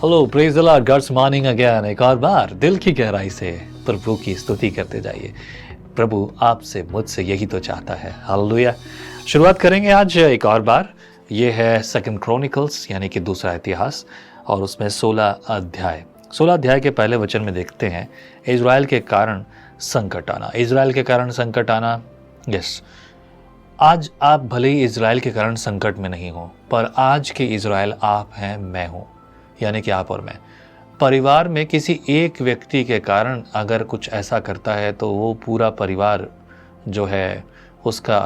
Hello, praise the Lord, God's morning again. एक और बार दिल की गहराई से प्रभु की स्तुति करते जाइए। प्रभु आपसे मुझसे यही तो चाहता है। हालेलुया। शुरुआत करेंगे आज एक और बार। ये है सेकंड क्रॉनिकल्स यानी कि दूसरा इतिहास, और उसमें 16 अध्याय के पहले वचन में देखते हैं इज़राइल के कारण संकट आना। इज़राइल के कारण संकट आना। यस, आज आप भले ही इज़राइल के कारण संकट में नहीं हो, पर आज के इज़राइल आप हैं, मैं हूँ, यानी कि आप और मैं। परिवार में किसी एक व्यक्ति के कारण अगर कुछ ऐसा करता है तो वो पूरा परिवार जो है उसका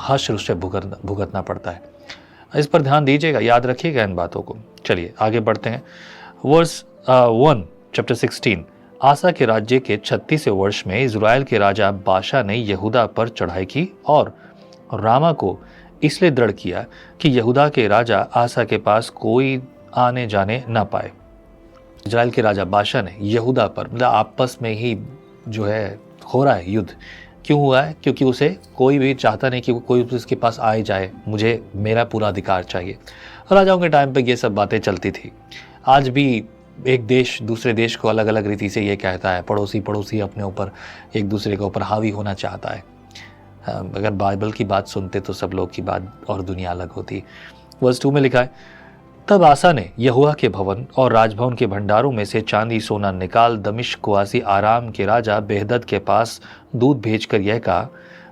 हश्र उससे भुगतना पड़ता है। इस पर ध्यान दीजिएगा, याद रखिएगा इन बातों को। चलिए आगे बढ़ते हैं। Verse 1 chapter 16। आसा के राज्य के 36वें वर्ष में इज़राइल के राजा बाशा ने यहूदा पर चढ़ाई की और रामा को इसलिए दृढ़ किया कि यहूदा के राजा आसा के पास कोई आने जाने ना पाए। इज़राइल के राजा बाशा ने यहूदा पर, मतलब आपस में ही जो है हो रहा है युद्ध। क्यों हुआ है? क्योंकि उसे कोई भी चाहता नहीं कि कोई उसके पास आए जाए, मुझे मेरा पूरा अधिकार चाहिए। राजाओं के टाइम पे ये सब बातें चलती थी। आज भी एक देश दूसरे देश को अलग अलग रीति से ये कहता है, पड़ोसी अपने ऊपर एक दूसरे के ऊपर हावी होना चाहता है। अगर बाइबल की बात सुनते तो सब लोग की बात और दुनिया अलग होती। वर्स 2 में लिखा है, तब आसा ने यहोवा के भवन और राजभवन के भंडारों में से चांदी सोना निकाल दमिश्कवासी आराम के राजा बेहदद के पास दूत भेजकर यह कहा,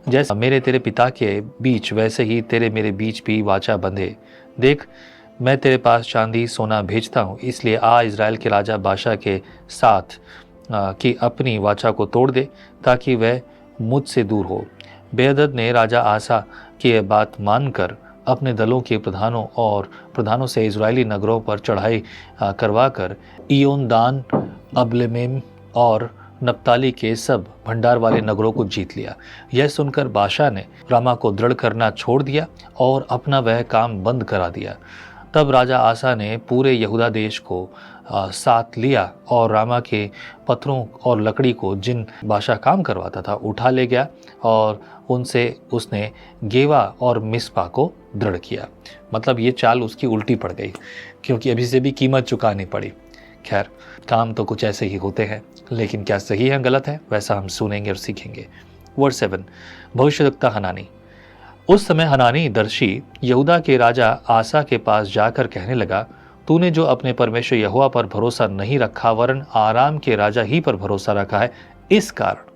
जैसे मेरे तेरे पिता के बीच वैसे ही तेरे मेरे बीच भी वाचा बंधे। देख, मैं तेरे पास चांदी सोना भेजता हूँ, इसलिए आ इज़राइल के राजा बाशा के साथ कि अपनी वाचा को तोड़ दे ताकि वह मुझसे दूर हो। बेहदद ने राजा आसा की यह बात मानकर अपने दलों के प्रधानों से इज़राइली नगरों पर चढ़ाई करवाकर इयोन, दान, अबलेमेम और नप्ताली के सब भंडार वाले नगरों को जीत लिया। यह सुनकर बाशा ने रामा को दृढ़ करना छोड़ दिया और अपना वह काम बंद करा दिया। तब राजा आसा ने पूरे यहूदा देश को साथ लिया और रामा के पत्थरों और लकड़ी को जिन बादशाह काम करवाता था उठा ले गया और उनसे उसने गेवा और मिस्पा को दृढ़ किया। मतलब ये चाल उसकी उल्टी पड़ गई, क्योंकि अभी से भी कीमत चुकानी पड़ी। खैर, काम तो कुछ ऐसे ही होते हैं, लेकिन क्या सही है गलत है वैसा हम सुनेंगे और सीखेंगे। वर्स 7। भविष्यद्वक्ता हनानी। उस समय हनानी दर्शी यहूदा के राजा आसा के पास जाकर कहने लगा, तूने जो अपने परमेश्वर यहोवा पर भरोसा नहीं रखा वरन आराम के राजा ही पर भरोसा रखा है, इस कारण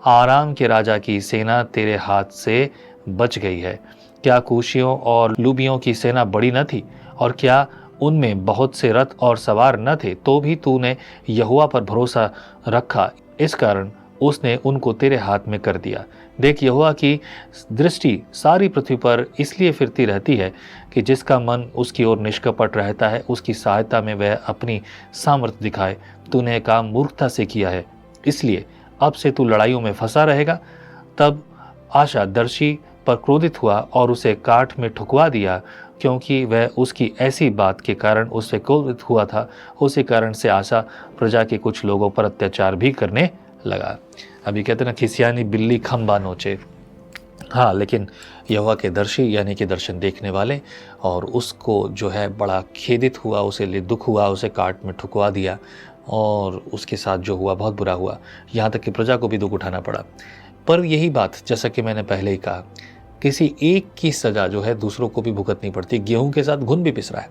आराम के राजा की सेना तेरे हाथ से बच गई है। क्या कूशियों और लूबियों की सेना बड़ी न थी, और क्या उनमें बहुत से रथ और सवार न थे? तो भी तूने यहोवा पर भरोसा रखा, इस कारण उसने उनको तेरे हाथ में कर दिया। देख, यहोवा की दृष्टि सारी पृथ्वी पर इसलिए फिरती रहती है कि जिसका मन उसकी ओर निष्कपट रहता है उसकी सहायता में वह अपनी सामर्थ्य दिखाए। तूने काम मूर्खता से किया है, इसलिए अब से तू लड़ाइयों में फंसा रहेगा। तब आशा दर्शी पर क्रोधित हुआ और उसे काठ में ठुकवा दिया, क्योंकि वह उसकी ऐसी बात के कारण उससे क्रोधित हुआ था। उसी कारण से आशा प्रजा के कुछ लोगों पर अत्याचार भी करने लगा। अभी कहते ना, खिसियानी बिल्ली खंबा नोचे। हाँ, लेकिन यहोवा के दर्शी यानी कि दर्शन देखने वाले, और उसको जो है बड़ा खेदित हुआ, उसे लिए दुख हुआ, उसे काट में ठुकवा दिया और उसके साथ जो हुआ बहुत बुरा हुआ, यहाँ तक कि प्रजा को भी दुख उठाना पड़ा। पर यही बात, जैसा कि मैंने पहले ही कहा, किसी एक की सज़ा जो है दूसरों को भी भुगतनी पड़ती है। गेहूं के साथ घुन भी पिस रहा है।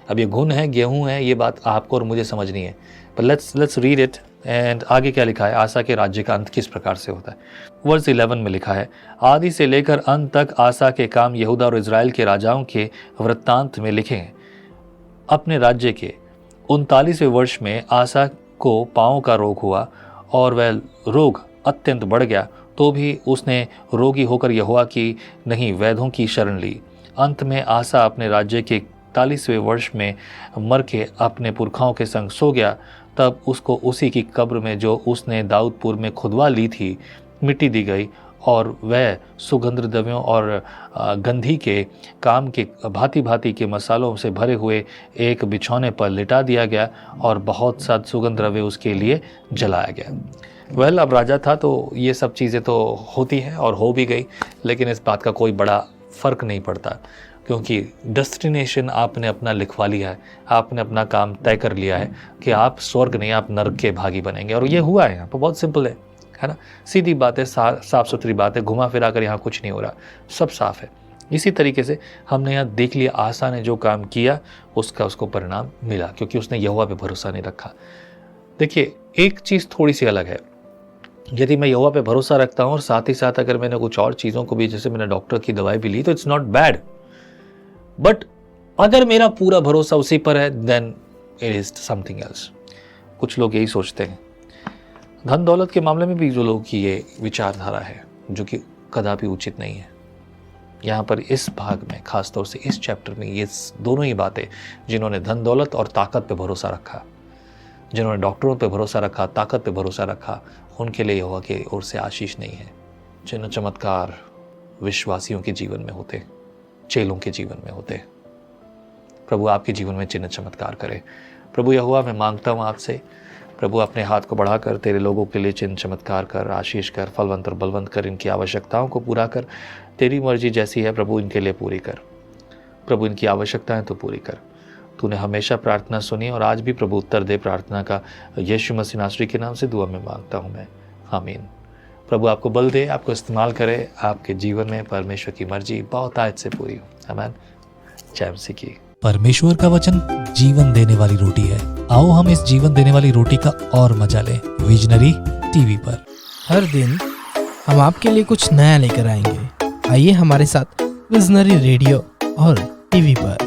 अब ये घुन है, गेहूं है, ये बात आपको और मुझे समझनी है। पर लेट्स रीड इट एंड आगे क्या लिखा है। आसा के राज्य का अंत किस प्रकार से होता है। वर्स 11 में लिखा है, आदि से लेकर अंत तक आसा के काम यहूदा और इज़राइल के राजाओं के वृत्तांत में लिखे हैं। अपने राज्य के 39वें वर्ष में आसा को पाँव का रोग हुआ और वह रोग अत्यंत बढ़ गया, तो भी उसने रोगी होकर यहोवा की नहीं वैद्यों की शरण ली। अंत में आसा अपने राज्य के 41वें वर्ष में मर के अपने पुरखाओं के संग सो गया। तब उसको उसी की कब्र में जो उसने दाऊदपुर में खुदवा ली थी मिट्टी दी गई, और वह सुगंध द्रव्यों और गंधी के काम के भांति भांति के मसालों से भरे हुए एक बिछौने पर लिटा दिया गया और बहुत सा सुगंध द्रव्य उसके लिए जलाया गया। अब राजा था तो ये सब चीज़ें तो होती हैं और हो भी गई, लेकिन इस बात का कोई बड़ा फ़र्क नहीं पड़ता, क्योंकि डेस्टिनेशन आपने अपना लिखवा लिया है, आपने अपना काम तय कर लिया है कि आप स्वर्ग नहीं, आप नरक के भागी बनेंगे। और ये हुआ है यहाँ पर, बहुत सिंपल है ना, सीधी बात है, साफ सुथरी बात है, घुमा फिरा कर यहाँ कुछ नहीं हो रहा, सब साफ है। इसी तरीके से हमने यहाँ देख लिया, आसा ने जो काम किया उसको परिणाम मिला, क्योंकि उसने यहोवा पे भरोसा नहीं रखा। देखिए, एक चीज़ थोड़ी सी अलग है, यदि मैं यहोवा पे भरोसा रखता हूँ और साथ ही साथ अगर मैंने कुछ और चीज़ों को भी, जैसे मैंने डॉक्टर की दवाई भी ली, तो इट्स नॉट बैड। बट अगर मेरा पूरा भरोसा उसी पर है, then it is something else. कुछ लोग यही सोचते हैं। धन दौलत के मामले में भी जो लोग की ये विचारधारा है, जो कि कदापि उचित नहीं है। यहाँ पर इस भाग में, खासतौर से इस चैप्टर में, ये दोनों ही बातें, जिन्होंने धन दौलत और ताकत पे भरोसा रखा, जिन्होंने डॉक्टरों पे भरोसा रखा, ताकत पे भरोसा रखा, उनके लिए यहोवा की ओर से आशीष नहीं है। चिन्ह चमत्कार विश्वासियों के जीवन में होते, चेलों के जीवन में होते। प्रभु आपके जीवन में चिन्ह चमत्कार करे। प्रभु यहोवा, मैं मांगता हूँ आपसे, प्रभु अपने हाथ को बढ़ाकर तेरे लोगों के लिए चिन्ह चमत्कार कर, आशीष कर, फलवंत और बलवंत कर, इनकी आवश्यकताओं को पूरा कर। तेरी मर्जी जैसी है प्रभु, इनके लिए पूरी कर। प्रभु इनकी आवश्यकताएं तो पूरी कर। तूने हमेशा प्रार्थना सुनी और आज भी प्रभु उत्तर दे प्रार्थना का। यीशु मसीह नासरी के नाम से दुआ में मांगता हूँ मैं, आमीन। प्रभु आपको बल दे, आपको इस्तेमाल करे, आपके जीवन में परमेश्वर की मर्जी बहुत आयत से पूरी हो। आमीन। जय मसीह की। परमेश्वर का वचन जीवन देने वाली रोटी है। आओ हम इस जीवन देने वाली रोटी का और मजा लें विजनरी टीवी पर। हर दिन हम आपके लिए कुछ नया लेकर आएंगे। आइए हमारे साथ विजनरी रेडियो और टीवी पर।